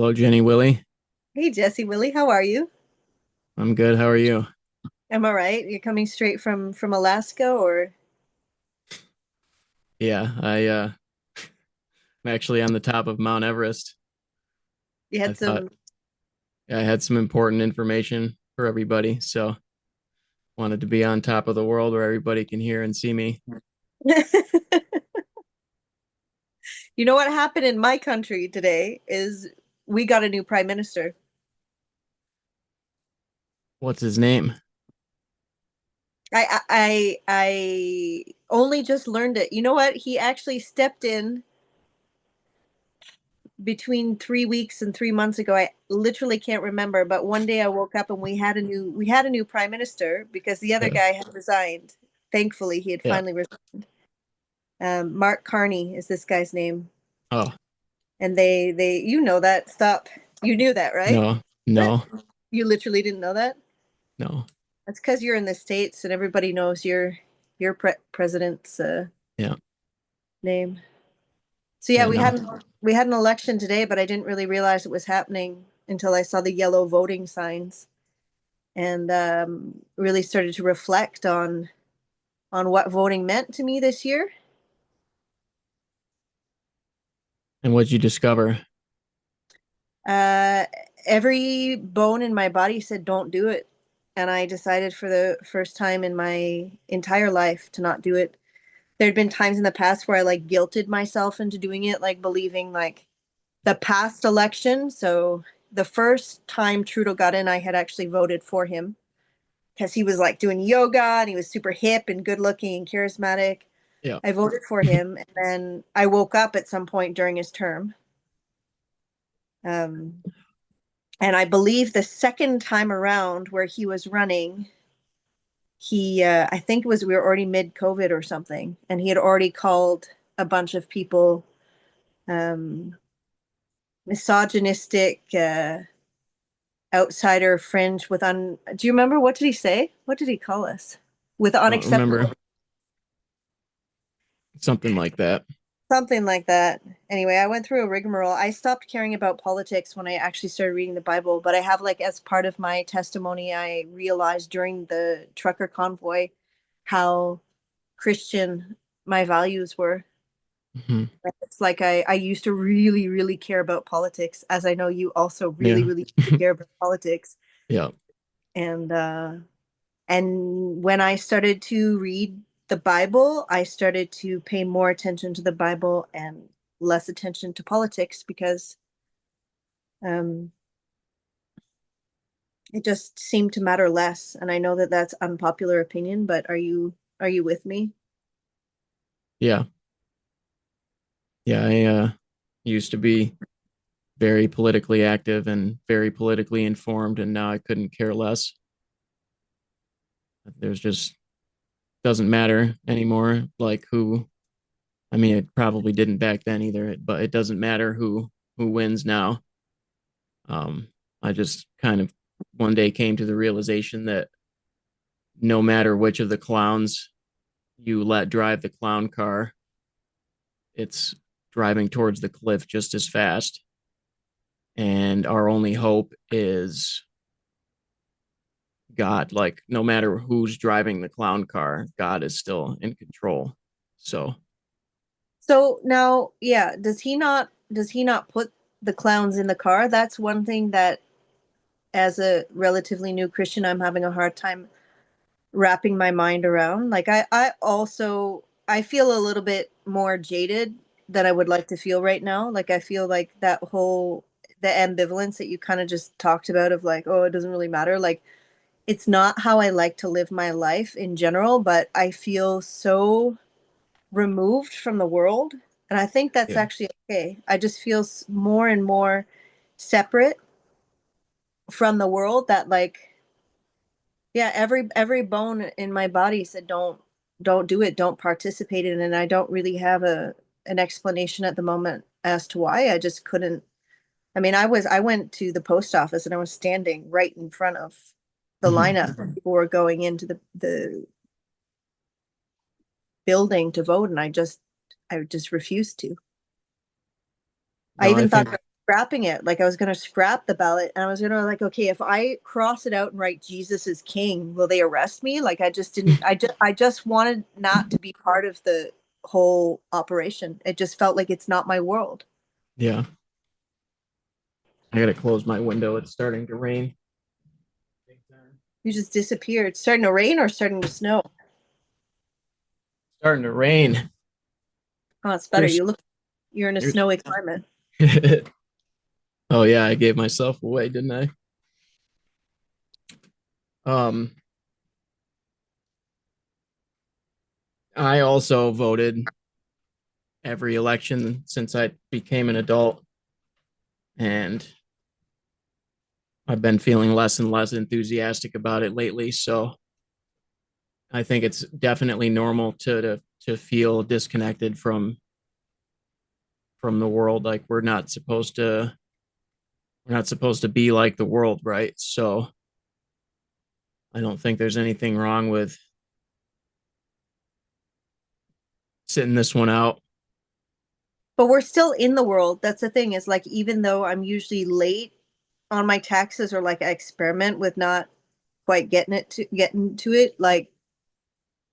Hello, Jenny Willie. Hey Jesse Willie, how are you? I'm good. How are you? Am I right? You're coming straight from Alaska, or Yeah, I'm actually on the top of Mount Everest. you I had thought some I had some important information for everybody, so wanted to be on top of the world where everybody can hear and see me. You know what happened in my country today is we got a new prime minister. What's his name? I only just learned it. You know what? He actually stepped in between 3 weeks and 3 months ago. I literally can't remember, but one day I woke up and we had a new prime minister because the other Yeah, guy had resigned. Thankfully, he had yeah. finally resigned. Mark Carney is this guy's name. Oh, And they you know that. Stop. You knew that, right? no, no, You literally didn't know that? no. That's because you're in the States and everybody knows your president's Yeah, name. So yeah, yeah, we no. had we had an election today, but I didn't really realize it was happening until I saw the yellow voting signs and really started to reflect on what voting meant to me this year. And what'd you discover? Uh, every bone in my body said don't do it. And I decided for the first time in my entire life to not do it. There'd been times in the past where I like guilted myself into doing it, like believing like the past election. So the first time Trudeau got in, I had actually voted for him because he was like doing yoga and he was super hip and good looking and charismatic. Yeah. I voted for him, and then I woke up at some point during his term. Um, and I believe the second time around where he was running, I think it was we were already mid COVID or something, and he had already called a bunch of people um, misogynistic, outsider, fringe with un. Do you remember what did he say? What did he call us? With Don't remember. unacceptable, Something like that. something like that. Anyway, I went through a rigmarole. I stopped caring about politics when I actually started reading the Bible, but I have like as part of my testimony, I realized during the trucker convoy how Christian my values were. Hmm. It's like I used to really, really care about politics, as I know you also really, Yeah. really care about politics. Yeah. And when I started to read the Bible, I started to pay more attention to the Bible and less attention to politics because um, it just seemed to matter less. And I know that that's unpopular opinion, but are you with me? Yeah. Yeah. I used to be very politically active and very politically informed, and now I couldn't care less. There's just doesn't matter anymore. Like who, I mean, it probably didn't back then either, but it doesn't matter who wins now. I just kind of one day came to the realization that no matter which of the clowns you let drive the clown car, it's driving towards the cliff just as fast. And our only hope is God. Like no matter who's driving the clown car, God is still in control. So So now, yeah, does he not put the clowns in the car? That's one thing that as a relatively new Christian, I'm having a hard time wrapping my mind around. Like I also I feel a little bit more jaded than I would like to feel right now. Like I feel like that whole the ambivalence that you kind of just talked about of like, oh, it doesn't really matter. Like it's not how I like to live my life in general, but I feel so removed from the world. And I think that's yeah, actually okay. I just feel more and more separate from the world that like yeah, every bone in my body said don't do it, don't participate in it. And I don't really have a an explanation at the moment as to why. I just couldn't. I mean, I went to the post office and I was standing right in front of the mm-hmm. lineup when people were going into the building to vote, and I just refused to. I No, I even thought think scrapping it. Like I was going to scrap the ballot, and I was going to like, okay, if I cross it out and write Jesus is king, will they arrest me? Like I just didn't. I just wanted not to be part of the whole operation. It just felt like it's not my world. Yeah. I gotta close my window. It's starting to rain. You just disappeared. Starting to rain or starting to snow? Starting to rain. Oh, it's better. There's, You're in a there's. snowy climate. Oh yeah, I gave myself away, didn't I? Um, I also voted every election since I became an adult, and I've been feeling less and less enthusiastic about it lately. So I think it's definitely normal to feel disconnected from the world. Like we're not supposed to be like the world, right? So I don't think there's anything wrong with sitting this one out. But we're still in the world. That's the thing, is like, even though I'm usually late on my taxes, or like I experiment with not quite getting to it, like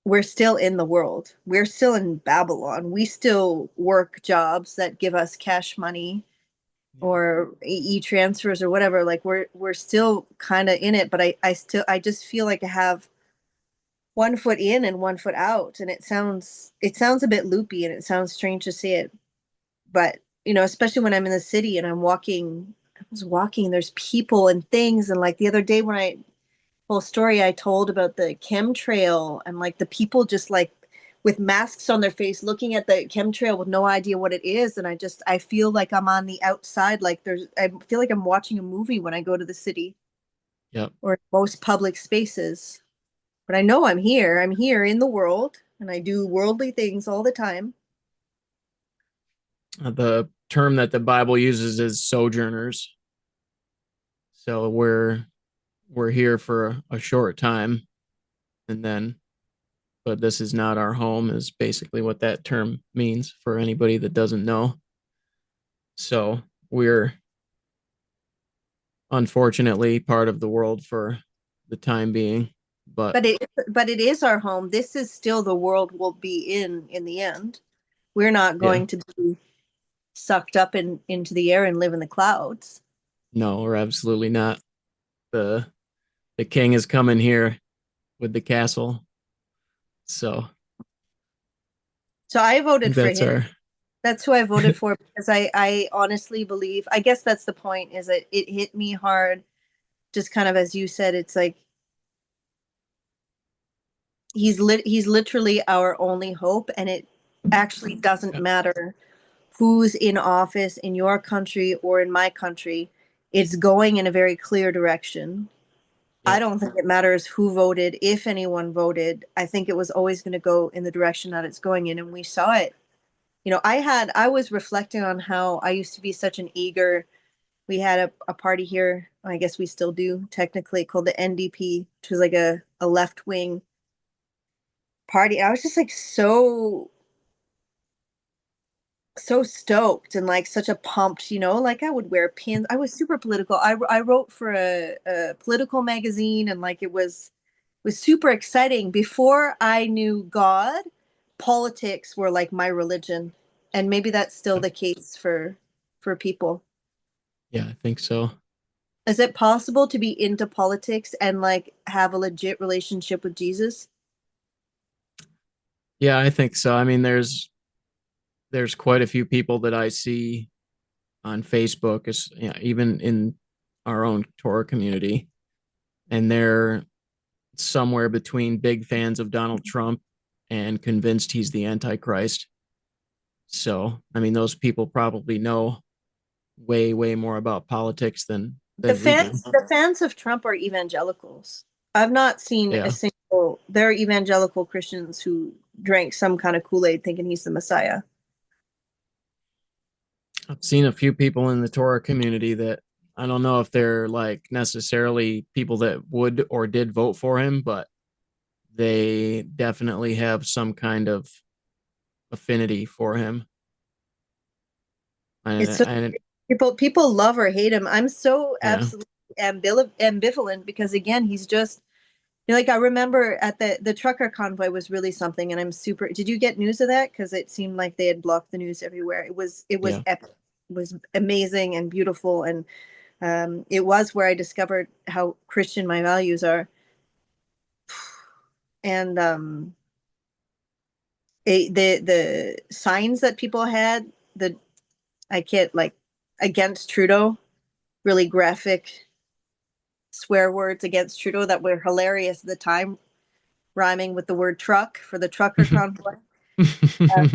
we're still in the world. We're still in Babylon. We still work jobs that give us cash money Yeah. or e-transfers or whatever. Like we're still kind of in it, but I just feel like I have one foot in and one foot out, and it sounds a bit loopy, and it sounds strange to say it, but especially when I'm in the city and I was walking, there's people and things, and like the other day when I whole story I told about the chemtrail, and like the people just like with masks on their face looking at the chemtrail with no idea what it is, and I feel like I'm on the outside, like I feel like I'm watching a movie when I go to the city Yep. or most public spaces. But I know I'm here in the world, and I do worldly things all the time. The term that the Bible uses is sojourners. So we're here for a short time, and then but this is not our home is basically what that term means for anybody that doesn't know. So we're unfortunately part of the world for the time being, but But it is our home. This is still the world we'll be in the end. We're not yeah, going to be sucked up into the air and live in the clouds. no, we're absolutely not. The the king is coming here with the castle. So So I I voted think for that's him. our That's who I voted for, because I honestly believe, I guess that's the point, is that it hit me hard, just kind of as you said. It's like he's literally our only hope, and it actually doesn't yeah, matter who's in office in your country or in my country. It's going in a very clear direction. I yep. don't think it matters who voted, if anyone voted. I think it was always going to go in the direction that it's going in, and we saw it. I was reflecting on how I used to be such an eager. We had a party here, I guess we still do technically, called the NDP, which was like a left wing party. I was just like so stoked and like such a pumped, like I would wear pins. I was super political. I wrote for a political magazine, and like it was super exciting. Before I knew God, politics were like my religion, and maybe that's still Yep. the case for people. Yeah, I think so. Is it possible to be into politics and like have a legit relationship with Jesus? Yeah, I think so. I mean, there's quite a few people that I see on Facebook, is yeah, even in our own Torah community, and they're somewhere between big fans of Donald Trump and convinced he's the Antichrist. So, I mean, those people probably know way, way more about politics The than we do. fans the fans of Trump are evangelicals. I've not seen a Yeah, single They're evangelical Christians who drank some kind of Kool-Aid thinking he's the Messiah. I've seen a few people in the Torah community that I don't know if they're like necessarily people that would or did vote for him, but they definitely have some kind of affinity for him. It's And so and People love or hate him. I'm so Yeah. absolutely ambivalent because again, he's just like I remember at the trucker convoy was really something, and I'm super. Did you get news of that? Because it seemed like they had blocked the news everywhere. It was Yeah. epic. It was amazing and beautiful, and it was where I discovered how Christian my values are. And the signs that people had, the I can't like against Trudeau, really graphic swear words against Trudeau that were hilarious at the time, rhyming with the word truck for the trucker convoy. Uh,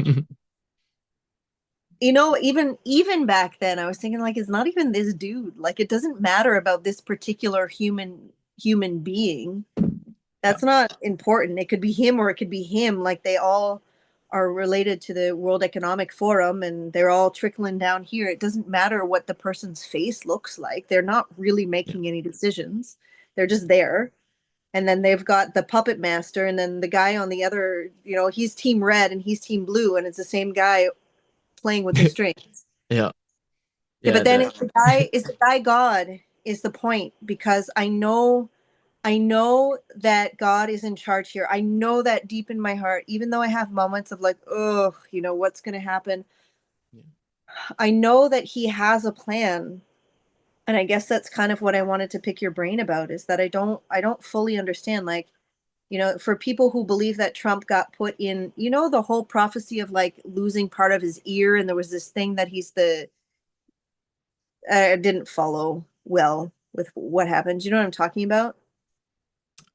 even back then, I was thinking like, it's not even this dude. Like, it doesn't matter about this particular human being. Yeah. That's not important. It could be him or it could be him. Like they all are related to the World Economic Forum and they're all trickling down here. It doesn't matter what the person's face looks like. They're not really Yeah. making any decisions. They're just there. And then they've got the puppet master and then the guy on the other, he's team red and he's team blue and it's the same guy playing with the strings. Yeah. Yeah, Yeah. but then That. is the guy God is the point because I know that God is in charge here. I know that deep in my heart, even though I have moments of like, oh, what's going to happen? Yeah. I know that He has a plan. And I guess that's kind of what I wanted to pick your brain about is that I don't fully understand. Like, for people who believe that Trump got put in, the whole prophecy of like losing part of his ear, and there was this thing that I didn't follow well with what happened. Do you know what I'm talking about?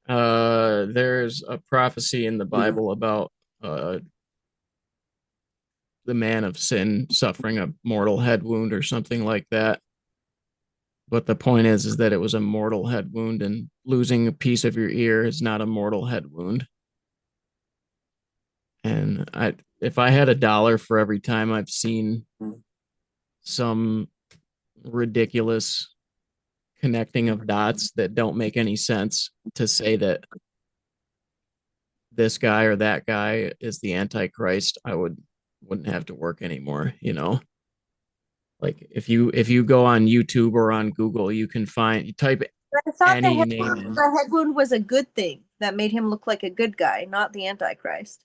There's a prophecy in the Bible about uh the man of sin suffering a mortal head wound or something like that. But the point is that it was a mortal head wound, and losing a piece of your ear is not a mortal head wound. And if I had $1 for every time I've seen some ridiculous connecting of dots that don't make any sense to say that this guy or that guy is the Antichrist, I wouldn't have to work anymore, you know? Like if you go on YouTube or on Google, you type But I thought any name in. the head wound was a good thing that made him look like a good guy, not the Antichrist.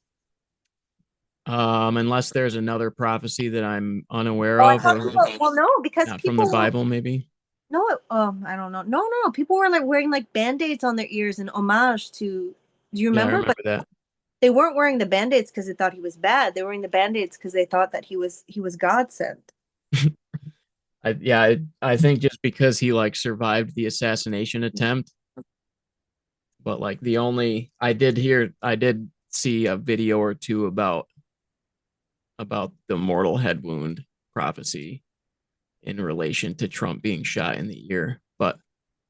Unless there's another prophecy that I'm unaware Oh, I of, thought or people. Well, no, because not from the people were Bible, maybe. no. I don't know. No, no, people were like wearing like band-aids on their ears in homage to. Do you Yeah, I remember? But remember that. they weren't wearing the band-aids because they thought he was bad. They were wearing the band-aids because they thought that he was God sent. I think just because he like survived the assassination attempt, but like the only I did see a video or two about the mortal head wound prophecy in relation to Trump being shot in the ear, but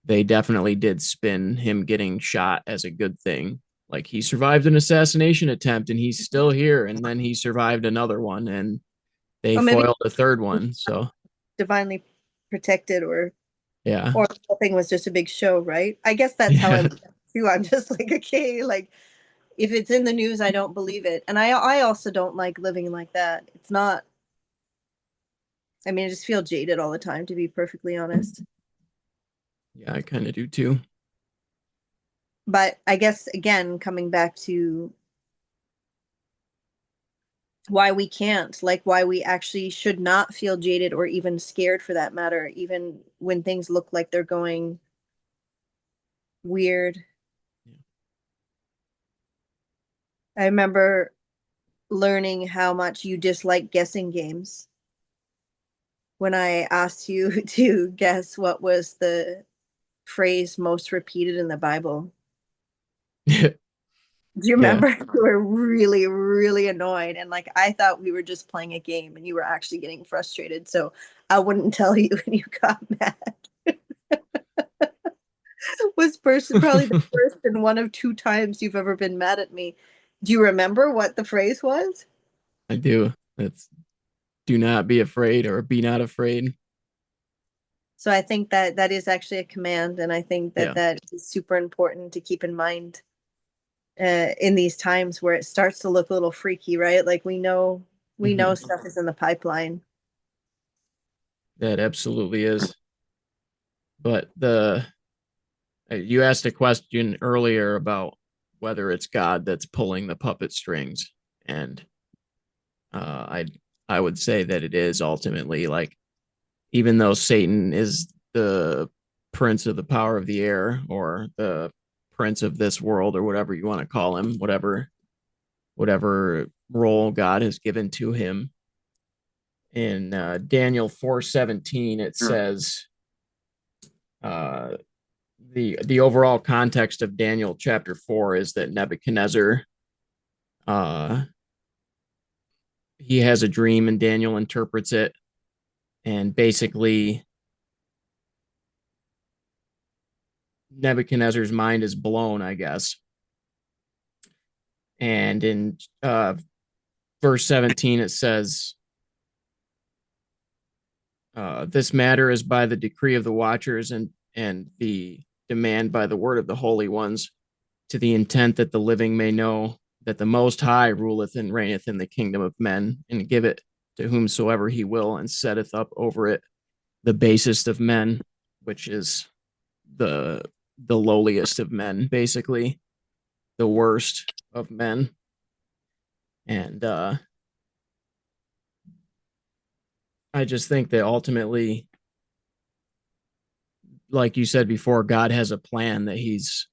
they definitely did spin him getting shot as a good thing. Like he survived an assassination attempt and he's still here, and then he survived another one and they Or maybe foiled a third one. So divinely protected, or yeah. or the whole thing was just a big show, right? I guess that's how I Yeah. look at it too. I'm just like, okay, like if it's in the news, I don't believe it. And I also don't like living like that. It's not, I mean, I just feel jaded all the time, to be perfectly honest. Yeah, I kind of do too. But I guess, again, coming back to why we can't, like why we actually should not feel jaded or even scared for that matter, even when things look like they're going weird. I remember learning how much you dislike guessing games when I asked you to guess what was the phrase most repeated in the Bible. Yeah. Do you Yeah. remember? You were really, really annoyed. And like, I thought we were just playing a game and you were actually getting frustrated. So I wouldn't tell you when you got mad. Was probably the first and one of two times you've ever been mad at me. Do you remember what the phrase was? I do. It's do not be afraid or be not afraid. So I think that that is actually a command. And I think that Yeah. that is super important to keep in mind in these times where it starts to look a little freaky, right? Like we know Hmm. stuff is in the pipeline. That absolutely is. But the you asked a question earlier about whether it's God that's pulling the puppet strings, and I I would say that it is ultimately, like, even though Satan is the prince of the power of the air, or the prince of this world, or whatever you want to call him, whatever role God has given to him. In Daniel 4:17, it says, uh, the overall context of Daniel chapter 4 is that Nebuchadnezzar, uh, he has a dream and Daniel interprets it, and basically Nebuchadnezzar's mind is blown, I guess. And in verse 17, it says, this matter is by the decree of the watchers, and the demand by the word of the holy ones, to the intent that the living may know that the Most High ruleth and reigneth in the kingdom of men, and give it to whomsoever he will, and setteth up over it the basest of men, which is the the lowliest of men, basically the worst of men. And I just think that ultimately, like you said before, God has a plan that he's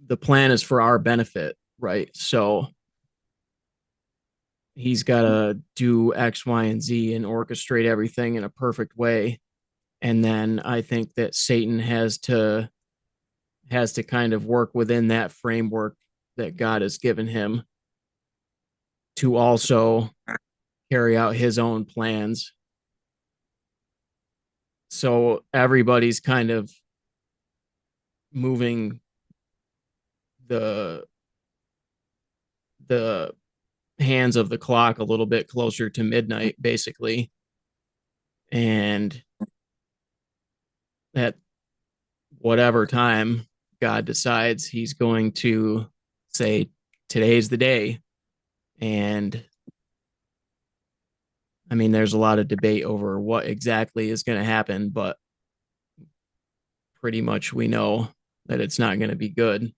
the plan is for our benefit, right? So he's got to do X, Y, and Z and orchestrate everything in a perfect way. And then I think that Satan has to kind of work within that framework that God has given him to also carry out his own plans. So everybody's kind of moving the the hands of the clock a little bit closer to midnight, basically. And at whatever time God decides, he's going to say, today's the day. And I mean, there's a lot of debate over what exactly is going to happen, but pretty much we know that it's not going to be good.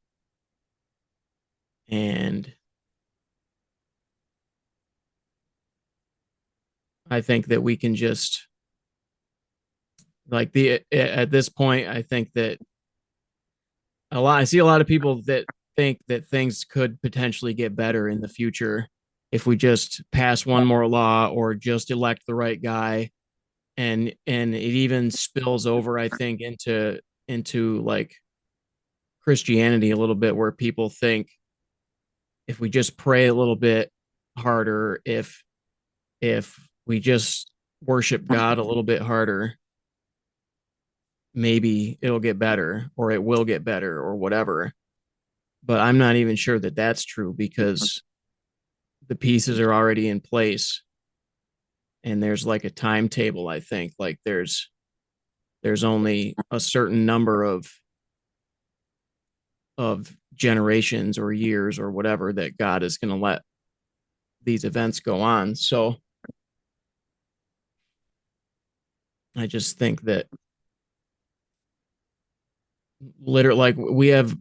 And I think that we can just, like, the at this point, I think that I see a lot of people that think that things could potentially get better in the future if we just pass one more law or just elect the right guy. And it even spills over, I think, into like Christianity a little bit, where people think if we just pray a little bit harder, if we just worship God a little bit harder, maybe it'll get better, or it will get better, or whatever. But I'm not even sure that that's true, because the pieces are already in place, and there's like a timetable. I think, like, there's only a certain number of generations or years or whatever that God is going to let these events go on. So I just think that, literally, like, we have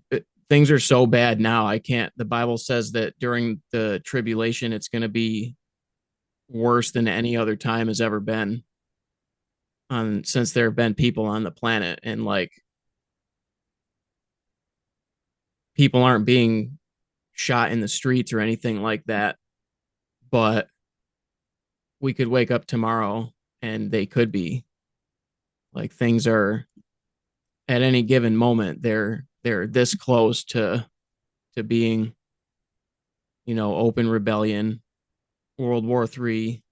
things are so bad now. I can't. The Bible says that during the tribulation, it's going to be worse than any other time has ever been on since there have been people on the planet. And, like, people aren't being shot in the streets or anything like that, but we could wake up tomorrow and they could be. Like, things are, at any given moment, they're this close to being, open rebellion, World War III,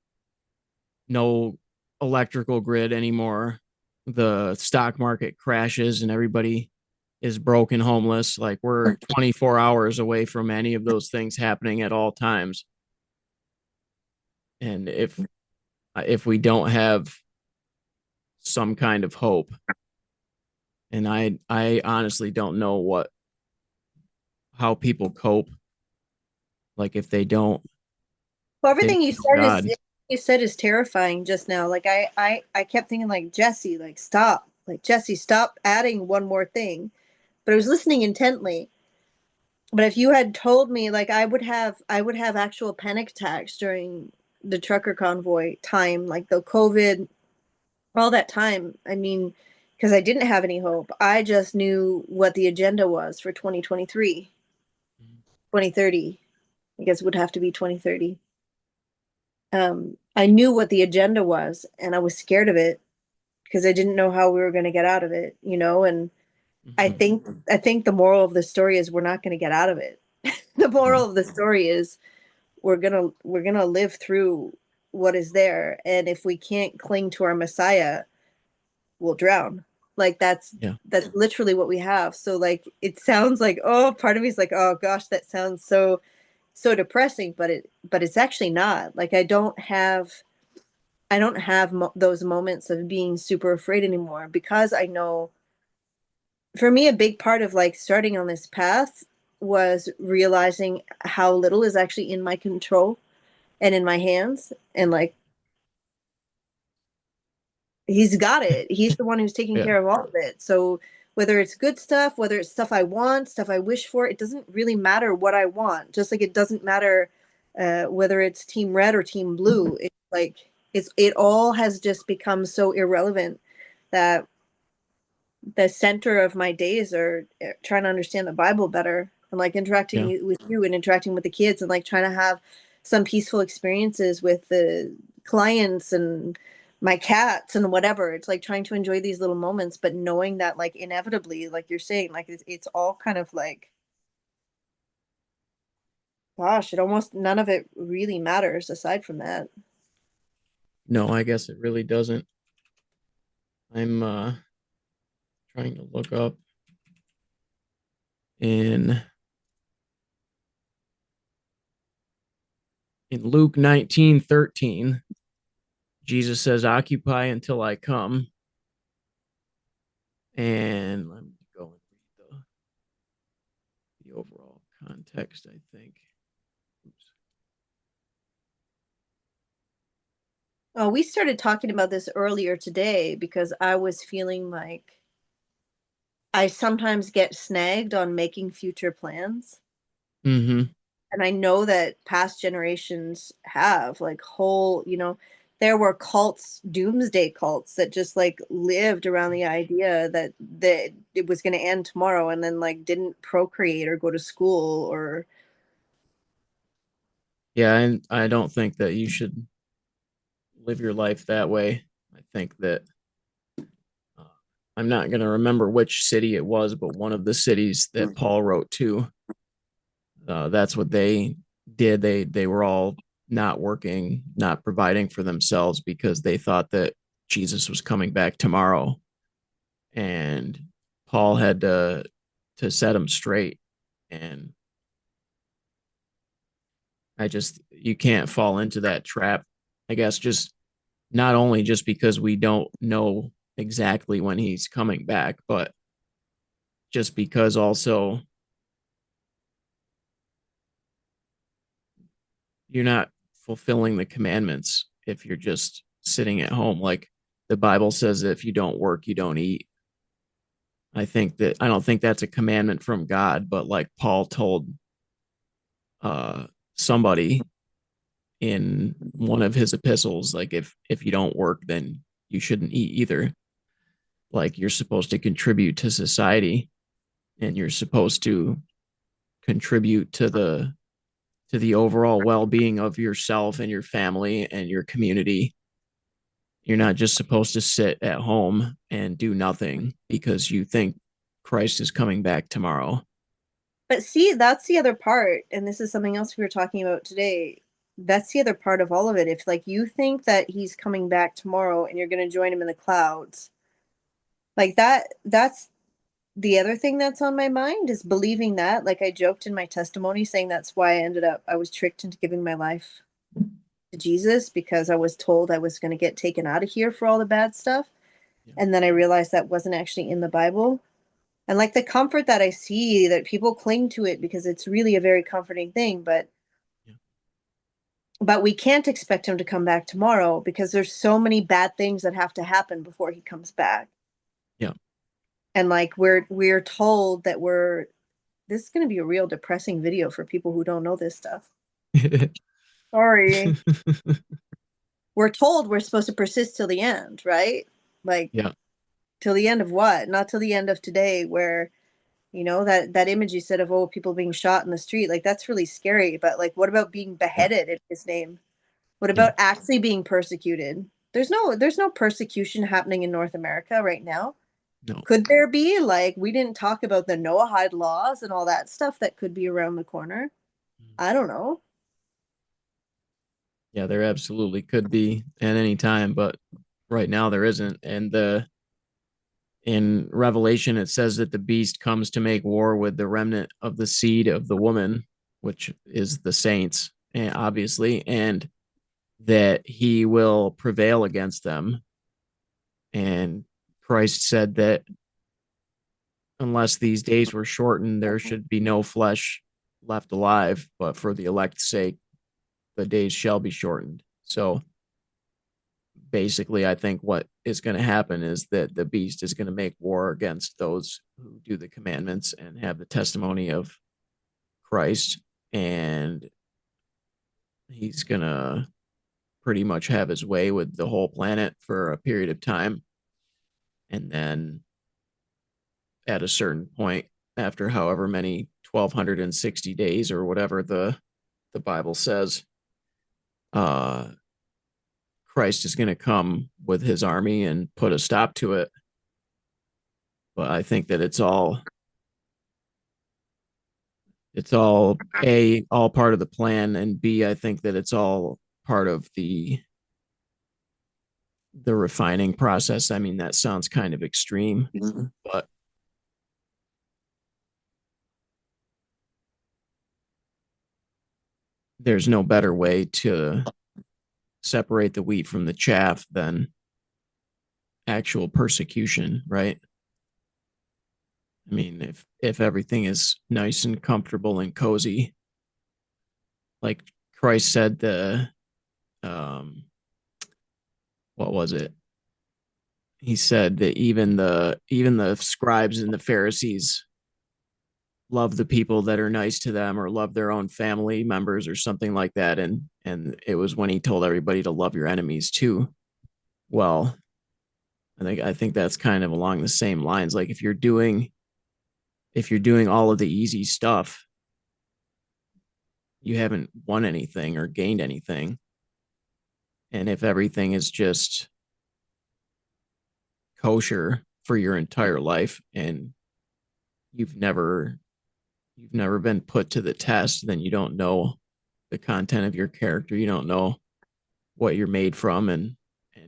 no electrical grid anymore, the stock market crashes and everybody is broken homeless. Like, we're 24 hours away from any of those things happening at all times. And if we don't have some kind of hope, and I honestly don't know how people cope, like, if they don't Well, if they everything don't you know said is God. You said is terrifying just now. Like I kept thinking like Jesse, like stop, like Jesse, stop adding one more thing. But I was listening intently. But if you had told me, like I would have actual panic attacks during the trucker convoy time, like the COVID, all that time. I mean, because I didn't have any hope. I just knew what the agenda was for 2023, 2030. I guess it would have to be 2030. I knew what the agenda was, and I was scared of it because I didn't know how we were going to get out of it, and I Mhm. think I think the moral of the story is we're not going to get out of it. The No. moral of the story is we're going to live through what is there, and if we can't cling to our Messiah, we'll drown. Like Yeah. that's literally what we have. So like it sounds like, oh, part of me is like, oh gosh, that sounds so depressing, but it's actually not. Like I don't have those moments of being super afraid anymore because I know, for me, a big part of like starting on this path was realizing how little is actually in my control and in my hands. And like, he's got it. He's the one who's taking Yeah. care of all of it. So whether it's good stuff, whether it's stuff I want, stuff I wish for, it doesn't really matter what I want. Just like it doesn't matter whether it's team red or team blue. It's like it all has just become so irrelevant that the center of my days are trying to understand the Bible better and like Yeah. interacting with you and interacting with the kids and like trying to have some peaceful experiences with the clients and my cats and whatever. It's like trying to enjoy these little moments, but knowing that like inevitably, like you're saying, like it's all kind of like, gosh, it almost none of it really matters aside from that. No, I guess it really doesn't. I'm trying to look up in Luke 19:13. Jesus says, "Occupy until I come." And let me go and read the overall context, I think. Oops. Oh, we started talking about this earlier today because I was feeling like I sometimes get snagged on making future plans. Mm-hmm. And I know that past generations have like there were cults, doomsday cults that just like lived around the idea that it was going to end tomorrow and then like didn't procreate or go to school or Yeah, and I don't think that you should live your life that way. I think that uh, I'm not going to remember which city it was, but one of the cities that Paul wrote to, that's what they did. They were all not working, not providing for themselves because they thought that Jesus was coming back tomorrow, and Paul had to set them straight. And I just you can't fall into that trap. I guess just not only just because we don't know exactly when he's coming back, but just because also you're not fulfilling the commandments if you're just sitting at home. Like the Bible says that if you don't work, you don't eat. I don't think that's a commandment from God, but like Paul told uh somebody in one of his epistles, like if you don't work, then you shouldn't eat either. Like you're supposed to contribute to society and you're supposed to contribute to the overall well-being of yourself and your family and your community. You're not just supposed to sit at home and do nothing because you think Christ is coming back tomorrow. but see, that's the other part, and this is something else we were talking about today. That's the other part of all of it. If like you think that he's coming back tomorrow and you're going to join him in the clouds, like that's the other thing that's on my mind is believing that. Like I joked in my testimony saying that's why I was tricked into giving my life to Jesus because I was told I was going to get taken out of here for all the bad stuff. Yeah. And then I realized that wasn't actually in the Bible. And like the comfort that I see that people cling to it because it's really a very comforting thing. But Yeah. but we can't expect him to come back tomorrow because there's so many bad things that have to happen before he comes back. Yeah. And like we're told that this is going to be a real depressing video for people who don't know this stuff. Sorry. We're told we're supposed to persist till the end, right? Like Yeah. till the end of what? Not till the end of today where that image you said of people being shot in the street, like that's really scary, but like what about being Yeah. beheaded in his name? What Yeah. about actually being persecuted? There's no persecution happening in North America right now. No. Could there be? Like we didn't talk about the Noahide laws and all that stuff that could be around the corner. I don't know. Yeah, there absolutely could be at any time, but right now there isn't. And the in Revelation it says that the beast comes to make war with the remnant of the seed of the woman, which is the saints, obviously, and that he will prevail against them. And Christ said that unless these days were shortened, there should be no flesh left alive, but for the elect's sake, the days shall be shortened. So basically, I think what is going to happen is that the beast is going to make war against those who do the commandments and have the testimony of Christ. And he's going to pretty much have his way with the whole planet for a period of time. And then at a certain point, after however many 1260 days or whatever the Bible says, uh Christ is going to come with his army and put a stop to it. But I think that it's all A, all part of the plan, and B, I think that it's all part of the refining process. I mean, that sounds kind of extreme, but there's no better way to separate the wheat from the chaff than actual persecution, right? I mean, if everything is nice and comfortable and cozy, like Christ said, the um, what was it? He said that even the scribes and the Pharisees love the people that are nice to them or love their own family members or something like that. And it was when he told everybody to love your enemies too. Well, I think that's kind of along the same lines. Like if you're doing all of the easy stuff, you haven't won anything or gained anything. And if everything is just kosher for your entire life and you've never you've never been put to the test, then you don't know the content of your character. You don't know what you're made from, and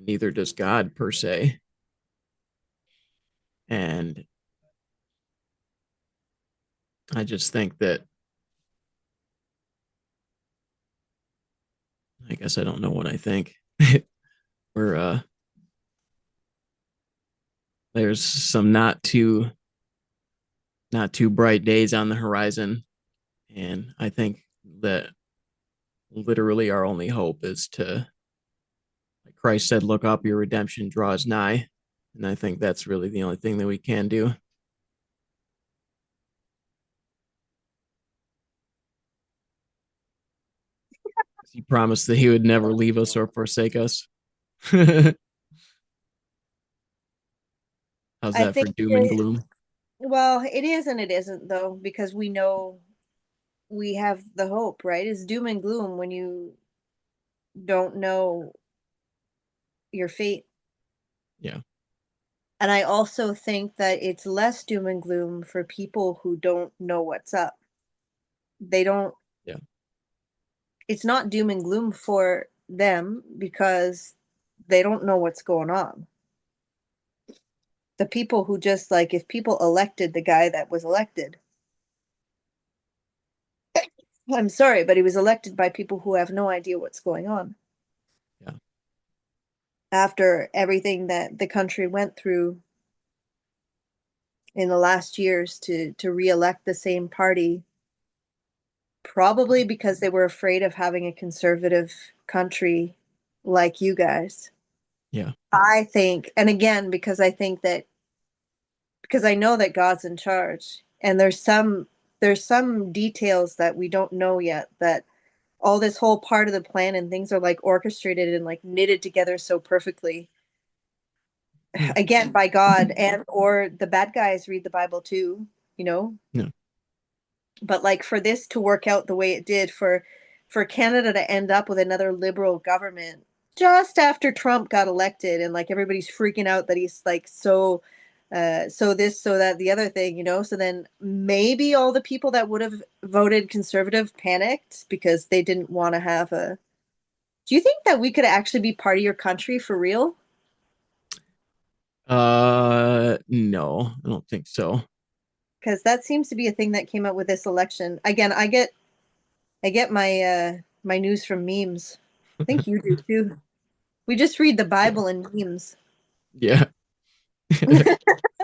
neither does God per se. And I just think that I guess I don't know what I think. We're there's some not too bright days on the horizon, and I think that literally our only hope is to, like Christ said, look up, your redemption draws nigh. And I think that's really the only thing that we can do. He promised that he would never leave us or forsake us. How's I that for think doom and gloom? well, it is and it isn't though, because we know we have the hope, right? It's doom and gloom when you don't know your fate. Yeah. And I also think that it's less doom and gloom for people who don't know what's up. They don't, Yeah. it's not doom and gloom for them because they don't know what's going on. The people who just like, if people elected the guy that was elected, I'm sorry, but he was elected by people who have no idea what's going on. Yeah. After everything that the country went through in the last years to re-elect the same party Probably because they were afraid of having a conservative country like you guys. Yeah. I think, and again, because I know that God's in charge, and there's some details that we don't know yet, that all this whole part of the plan and things are like orchestrated and like knitted together so perfectly, Yeah. again, by God, and or the bad guys read the Bible too, you know. Yeah. But like for this to work out the way it did, for Canada to end up with another liberal government just after Trump got elected, and like everybody's freaking out that he's like so this, so that, the other thing, you know. So then maybe all the people that would have voted conservative panicked because they didn't want to have a. Do you think that we could actually be part of your country for real? No, I don't think so. Because that seems to be a thing that came up with this election. Again, I get my news from memes. I think you do too. We just read the Yeah. Bible and memes. Yeah.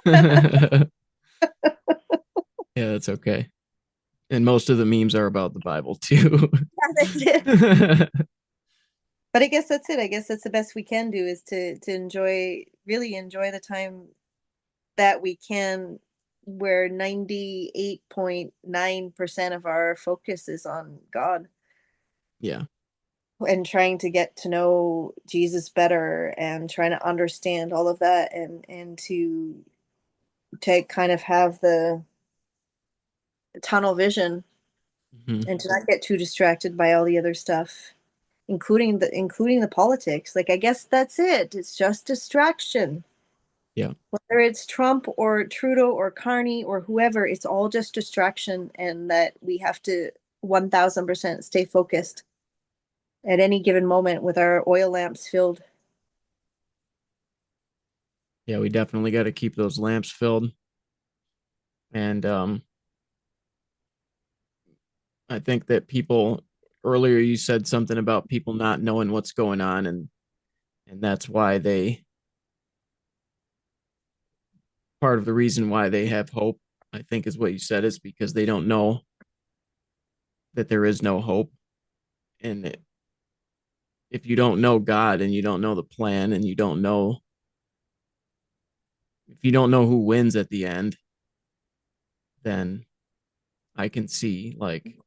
Yeah, that's okay. And most of the memes are about the Bible too. Yeah, that's it. But I guess that's it. I guess that's the best we can do, is to enjoy, really enjoy the time that we can, where 98.9% of our focus is on God Yeah. and trying to get to know Jesus better and trying to understand all of that, and to kind of have the tunnel vision Hmm. and to not get too distracted by all the other stuff, including the politics. Like, I guess that's it. It's just distraction. Yeah. Whether it's Trump or Trudeau or Carney or whoever, it's all just distraction, and that we have to 1000% stay focused at any given moment with our oil lamps filled. Yeah, we definitely got to keep those lamps filled. And I think that people earlier you said something about people not knowing what's going on, and that's why they part of the reason why they have hope, I think is what you said, is because they don't know that there is no hope. And if you don't know God and you don't know the plan and you don't know if you don't know who wins at the end, then I can see like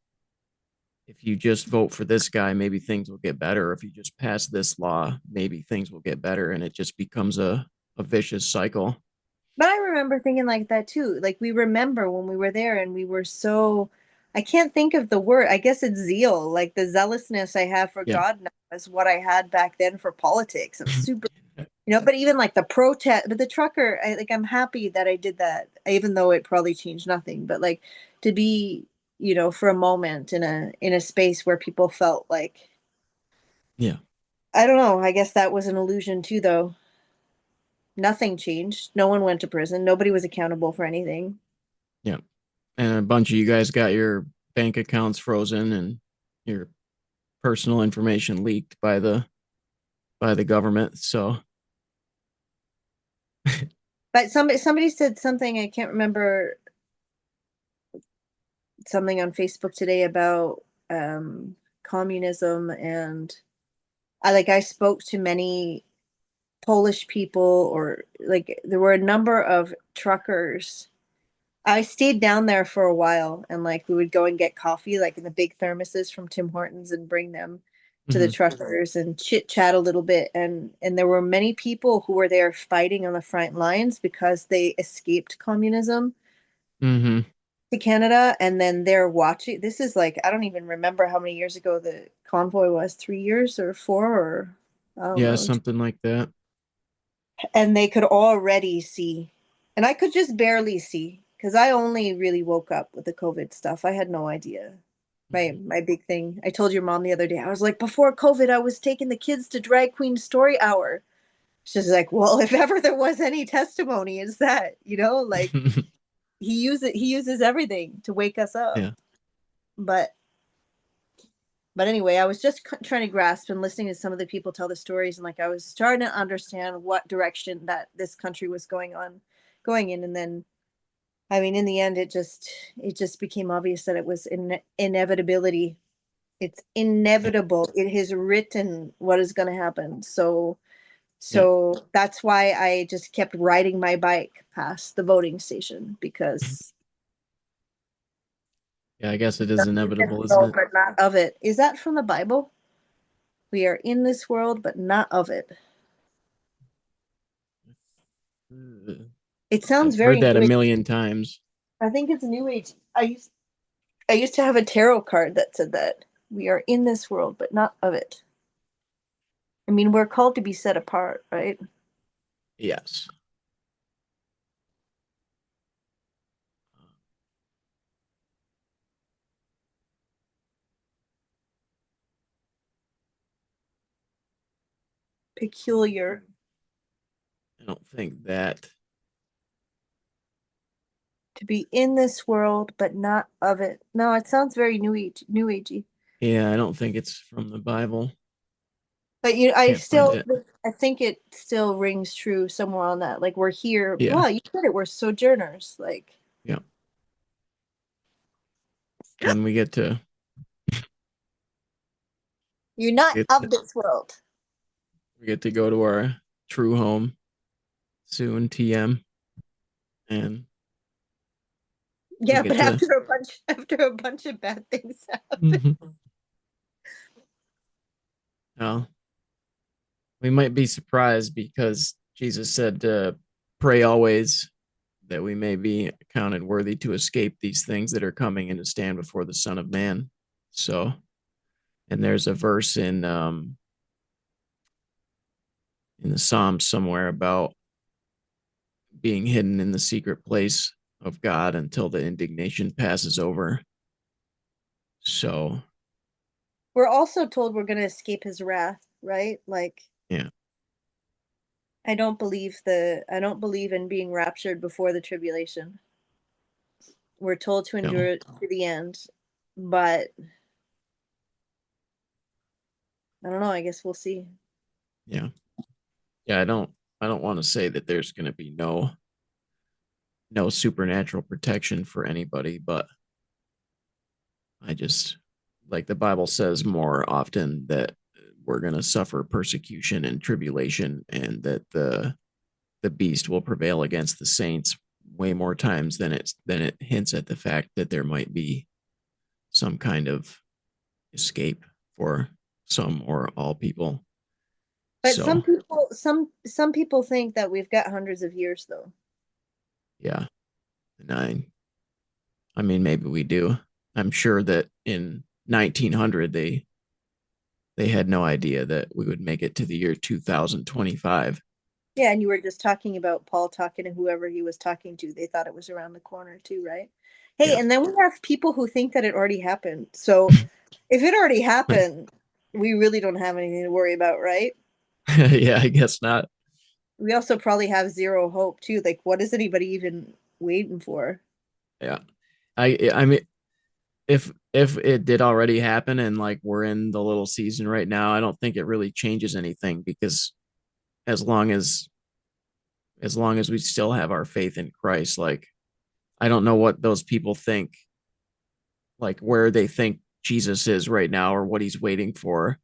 if you just vote for this guy, maybe things will get better. If you just pass this law, maybe things will get better. And it just becomes a vicious cycle. But I remember thinking like that too. Like, we remember when we were there and we were so, I can't think of the word. I guess it's zeal. Like, the zealousness I have for Yeah. God now is what I had back then for politics. I'm super, but even like the protest, but the trucker, I'm happy that I did that, even though it probably changed nothing. But like, to be, for a moment in a space where people felt like, Yeah. I don't know, I guess that was an illusion too, though. Nothing changed. No one went to prison. Nobody was accountable for anything. Yeah. And a bunch of you guys got your bank accounts frozen and your personal information leaked by the government. So But somebody said something, I can't remember, something on Facebook today about communism, and I spoke to many Polish people, or like there were a number of truckers. I stayed down there for a while, and like we would go and get coffee like in the big thermoses from Tim Hortons and bring them to the mhm, truckers and chit chat a little bit, and there were many people who were there fighting on the front lines because they escaped communism mhm. to Canada, and then they're watching. This is like, I don't even remember how many years ago the convoy was, 3 years or four, or I don't Yeah, know. something like that. And they could already see, and I could just barely see because I only really woke up with the COVID stuff. I had no idea. My Mhm. my big thing. I told your mom the other day. I was like, before COVID, I was taking the kids to Drag Queen Story Hour. She's like, well, if ever there was any testimony, it's that, like he uses everything to wake us up. Yeah. But anyway, I was just trying to grasp and listening to some of the people tell the stories, and like I was starting to understand what direction that this country was going in, and then I mean, in the end, it just became obvious that it was inevitability. It's inevitable. It is written what is going to happen. So Yeah. that's why I just kept riding my bike past the voting station because Yeah, I guess it is inevitable, isn't no, it? but not of it. Is that from the Bible? We are in this world, but not of it. It sounds I've heard very that a new age. million times. I think it's new age. I used to have a tarot card that said that we are in this world, but not of it. I mean, we're called to be set apart, right? Yes. Peculiar. I don't think that. To be in this world, but not of it. No, it sounds very new agey. Yeah, I don't think it's from the Bible. But Can't find it. I think it still rings true somewhere on that. Like we're here. Yeah. Well, you said it. We're sojourners. Like Yeah. And you're not get of to, this world. we get to go to our true home soon, TM, and we Yeah, get but to after a bunch of bad things happen. Mhm. Well, we might be surprised because Jesus said to pray always that we may be accounted worthy to escape these things that are coming and to stand before the Son of Man. So, and there's a verse in the Psalms somewhere about being hidden in the secret place of God until the indignation passes over. So, We're also told we're going to escape his wrath, right? Like yeah, I don't believe in being raptured before the tribulation. We're told to no, endure it to the end, but I don't know. I guess we'll see. yeah, yeah. I don't want to say that there's going to be no supernatural protection for anybody, but I just like the Bible says more often that we're going to suffer persecution and tribulation, and that the beast will prevail against the saints way more times than it hints at the fact that there might be some kind of escape for some or all people. But So some people think that we've got hundreds of years though. yeah, and I mean maybe we do. I'm sure that in 1900 they had no idea that we would make it to the year 2025. Yeah, and you were just talking about Paul talking to whoever he was talking to. They thought it was around the corner too, right? Hey, Yeah. and then we have people who think that it already happened. So if it already happened, we really don't have anything to worry about, right? Yeah, I guess not. We also probably have zero hope too. Like, what is anybody even waiting for? Yeah. I mean if it did already happen and like we're in the little season right now, I don't think it really changes anything because as long as as long as we still have our faith in Christ, like I don't know what those people think, like where they think Jesus is right now or what he's waiting for,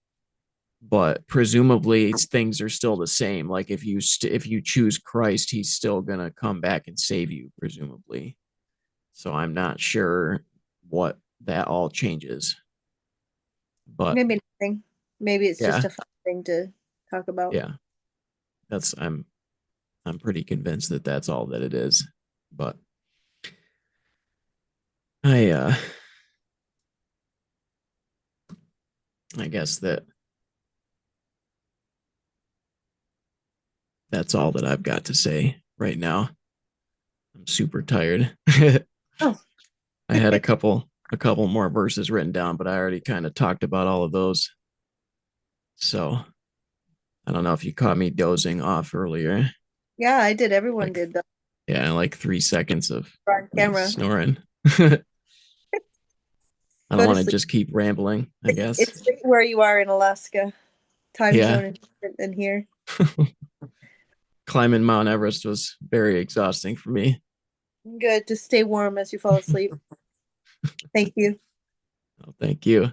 but presumably things are still the same. Like if you choose Christ, he's still going to come back and save you presumably. So I'm not sure what that all changes. But Maybe nothing. Maybe it's just yeah, a fun thing to talk about. yeah. That's I'm pretty convinced that that's all that it is. But I I guess that's all that I've got to say right now. I'm super tired. I Oh, had a couple more verses written down, but I already kind of talked about all of those. So I don't know if you caught me dozing off earlier. yeah, I did. Everyone Like did that yeah, like 3 seconds of on me camera. snoring. I don't Go to want to sleep. just keep rambling, I guess. It's late where you are in Alaska. Time Yeah. zone is different than here. Climbing Mount Everest was very exhausting for me. Good. Just stay warm as you fall asleep. Thank you. Oh, thank you.